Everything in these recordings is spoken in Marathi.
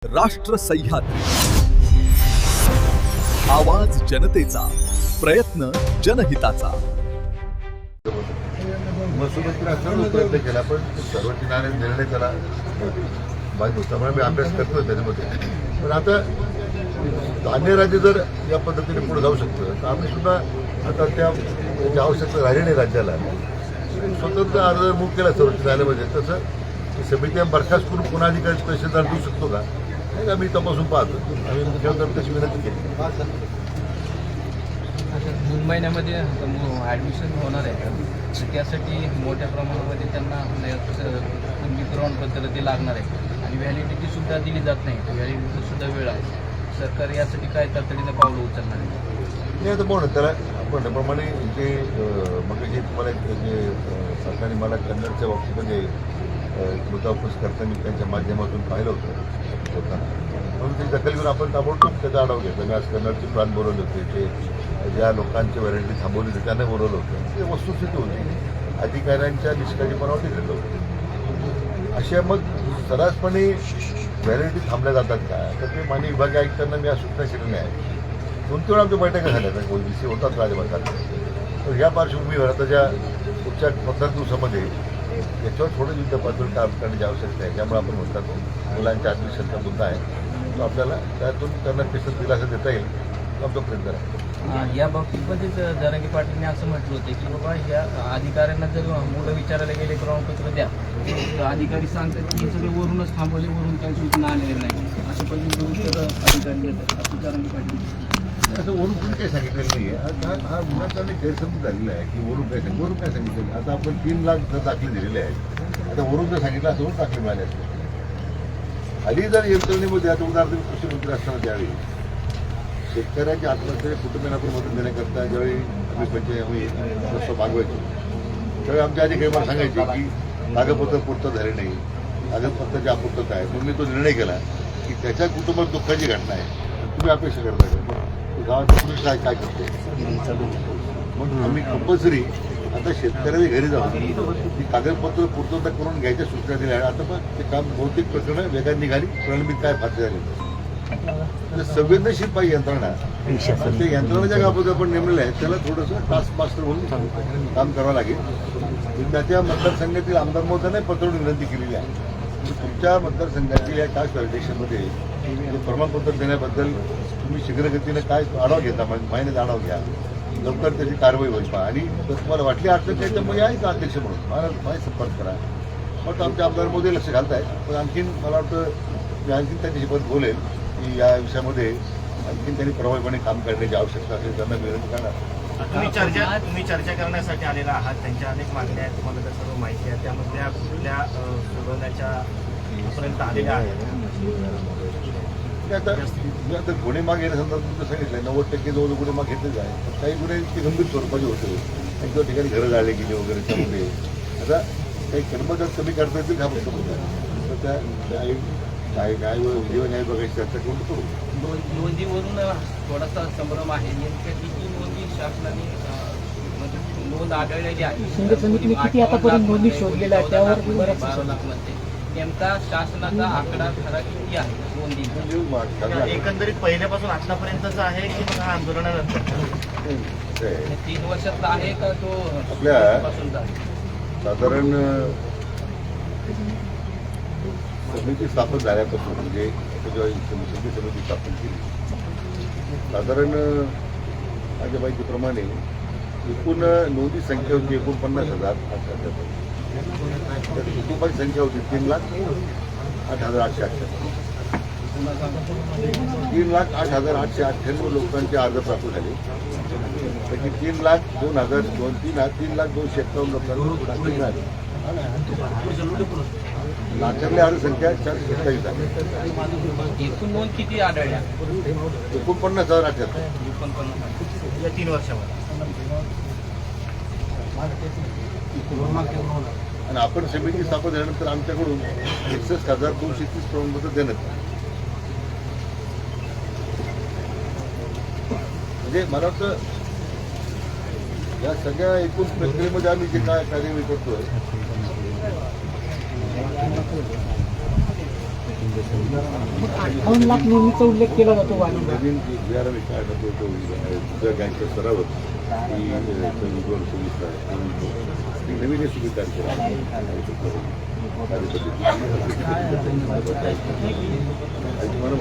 राष्ट्र सह्याद्री, आवाज जनतेचा, प्रयत्न जनहिताचा. महसूलमंत्री असताना प्रयत्न केला, पण सर्वोच्च न्यायालयाने निर्णय त्याला माहीत होता. त्यामुळे मी अभ्यास करतोय त्याच्यामध्ये. पण आता अन्य राज्य जर या पद्धतीने पुढे जाऊ शकतं तर आम्ही सुद्धा आता त्याची आवश्यकता राहिली नाही राज्याला. स्वतंत्र अर्ज मूव्ह केला सर्वोच्च न्यायालयामध्ये, तसं समिती बरखास्त करून पुन्हा अधिकारी तहसीलदार देऊ शकतो का, हे आम्ही तपासून पाहतो. आम्ही मुख्यमंत्र्यांना तशी विनंती केली. जून महिन्यामध्ये ॲडमिशन होणार आहे, तर त्यासाठी मोठ्या प्रमाणामध्ये त्यांना तुम्ही प्रमाणपत्र ते लागणार आहे आणि व्हॅलिडिटीसुद्धा दिली जात नाही. व्हॅलिडिटीसुद्धा वेळ आहे. सरकार यासाठी काय तातडीनं पावलं उचलणार आहे? नाही, आता पाहू ना, त्याला आपण त्याप्रमाणे जे मग जे तुम्हाला जे सरकारने मला कन्नडच्या बाबतीमध्ये मुद्दापूस करताना त्यांच्या माध्यमातून पाहिलं होतं, म्हणून ती दखल घेऊन आपण ताबडतोब त्याचा आढावा घेतला. मी आज कन्नडचे प्लान बोलवले होते, ते ज्या लोकांची व्हॅलिडिटी थांबवली होती त्यांना बोलवलं होतं. ते वस्तुस्थिती होती, अधिकाऱ्यांच्या निष्काळजीपणावरती घडलं होतं. अशा मग सर्रासपणे व्हॅलिडिटी थांबल्या जातात का, तर ते माननीय विभागीय आयुक्तांना मी आज सूचना केलेल्या आहे. 2-3 वेळा आमच्या बैठका झाल्या त्या ओबीसी होतात राजभागात. तर ह्या पार्श्वभूमीवर आता ज्या पुढच्या 15 दिवसामध्ये याच्यावर थोडं युद्ध पातळीवर काम करण्याची आवश्यकता आहे. त्यामुळे आपण म्हणतात मुलांच्या ॲडमिशनचा मुद्दा आहे, तो आपल्याला त्यातून त्यांना पेशंट दिलासा देता येईल, तो आमचा प्रयत्न आहे. या बाबतीमध्येच जरांगे पाटीलने असं म्हटलं होतं की बाबा ह्या अधिकाऱ्यांना जर मुलं विचारायला गेले प्रमाणपत्र द्या, तर अधिकारी सांगतात की हे सगळे वरूनच थांबवले, वरून काही सूचना आलेल्या नाही, अशा पद्धतीने उत्तर अधिकारी देतात असं जरांगे पाटील. असं वरून कोणी काही सांगितलेलं नाही आहे. हा मुलाचा गैरसमज झालेला आहे की वरून काय सांगितलं. आता आपण 3 लाख दाखले दिलेले आहेत. आता वरून जर सांगितलं असं दाखले मिळाले असते. हल्ली जर यंत्रणेमध्ये आता उदाहरण कृषी मंत्री असताना त्यावेळी शेतकऱ्यांच्या आत्महत्या कुटुंबियांना पण मदत देण्याकरता ज्यावेळी आम्ही मागवायचो, त्यावेळी आमच्या अधिकारी मला सांगायचे की कागदपत्र पूर्तता झाली नाही, कागदपत्राची अपूर्तता आहे. मग मी तो निर्णय केला की त्याच्या कुटुंबात दुःखाची घटना आहे, तुम्ही अपेक्षा करता का गावात पुरुष काय करते. मग आम्ही कंपल्सरी आता शेतकऱ्याच्या घरी जाऊन ती कागदपत्र पूर्तता करून घ्यायच्या सूचना दिल्या आहे. आता पण ते काम बहुतेक प्रकरणं वेगाने निघाली, प्रलंबित काय फारसे झाले. संवेदनशील पाहिजे यंत्रणा, ते यंत्रणा ज्या गावात आपण नेमलेल्या आहेत त्याला थोडंसं टास्क मास्टर म्हणून काम करावं लागेल. त्याच्या मतदारसंघातील आमदार महोदयाने पत्रावरून विनंती केलेली आहे की तुमच्या मतदारसंघातील या टास्क व्हॅलिडेशनमध्ये प्रमाणपत्र देण्याबद्दल तुम्ही शीघ्रगतीने काय आढावा घेता, महिन्यात आढावा घ्या, लवकर त्याची कारवाई होईल पहा. आणि जर तुम्हाला वाटली अडचण त्याच्यामुळे आहे का अध्यक्ष म्हणून माझा संपर्क करा. मग आमच्या आमदार मोदी लक्ष घालत आहेत. पण आणखीन मला वाटतं मी आणखीन त्यांच्याशी परत बोलेल की या विषयामध्ये आणखीन त्यांनी प्रभावीपणे काम करण्याची आवश्यकता असेल त्यांना विनंती करणार. तुम्ही चर्चा करण्यासाठी आलेला आहात. त्यांच्या अनेक मागण्या आहेत, तुम्हाला त्या सर्व माहिती आहे. त्यामधल्या कुठल्या सोडवण्याच्या पर्यंत आलेल्या आहेत. आता गुन्हे माग घेण्यासंदर्भात तुमचं सांगितलं 90% जवळ गुन्हे माग घेतलेच आहे. काही गुन्हे ते गंभीर स्वरूपाचे होते, काही ठिकाणी घरं जाळले गेले वगैरे. त्यामध्ये आता काही कर्मचारी कमी करता येतील हा प्रश्न होता. तर त्या काय उद्योग न्याय बघायची चर्चा करून करू. नोंदीवरून थोडासा संभ्रम आहे. नेमक्या किती नोंदी शासनाने नोंद आढळलेली आहे. समितीने किती आतापर्यंत नोंदी शोधलेल्या आहेत त्यावर 12 लाखमध्ये नेमका शासनाचा आकडा खरा किती आहे नोंदी? एकंदरीत पहिल्यापासून आतापर्यंतचा आहे की मग हा आंदोलनानंतर 3 वर्षातला आहे का तो आपल्या पासूनचा? साधारण समिती स्थापन झाल्यापासून म्हणजे समिती स्थापन केली, साधारण माझ्या माहितीप्रमाणे एकूण नोंदी संख्या होती 49,000. कुटुंबाची संख्या होती 3,08,898. 3,08,898 लोकांचे अर्ज प्राप्त झाले. त्याची 3,02,251 लोकांना नाकारल्या अर्ज संख्या 427 आहे. एकूण नोंद किती आढळल्या? 49,078. या 3 वर्षामध्ये. आणि आपण समिती स्थापन झाल्यानंतर आमच्याकडून 61,230 प्रमाणपत्र देण्यात आले. म्हणजे मला वाटतं या सगळ्या एकूण प्रक्रियेमध्ये आम्ही जे काय कार्यवाही करतोय मग 58 लाख नोंदीचा उल्लेख केला जातो वारंवार. नवीन जे विषय आहे ना तो दुसऱ्या गँगच्या स्तरावर ही उज्ज्वल सुविधा ती नवीन सुविधा तुम्हाला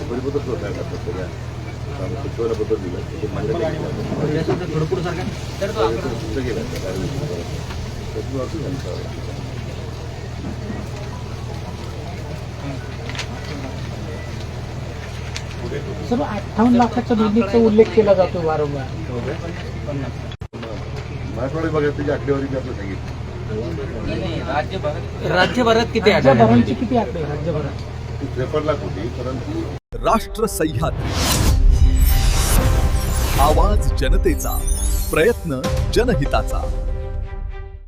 परिपत्रक होत सगळ्या शिकवण्याबद्दल दिलं मान्यता सर 58 लाखाच्या नोंदीचा उल्लेख केला जातो वारंवार. मराठवाडा विभागात त्याची आकडेवारी मी आपलं सांगितलं राज्यभरात किती राज्यभरांची किती आकडे राज्यभरात? 53 लाख होती, परंतु राष्ट्र सह्याद्री, आवाज जनतेचा, प्रयत्न जनहिताचा.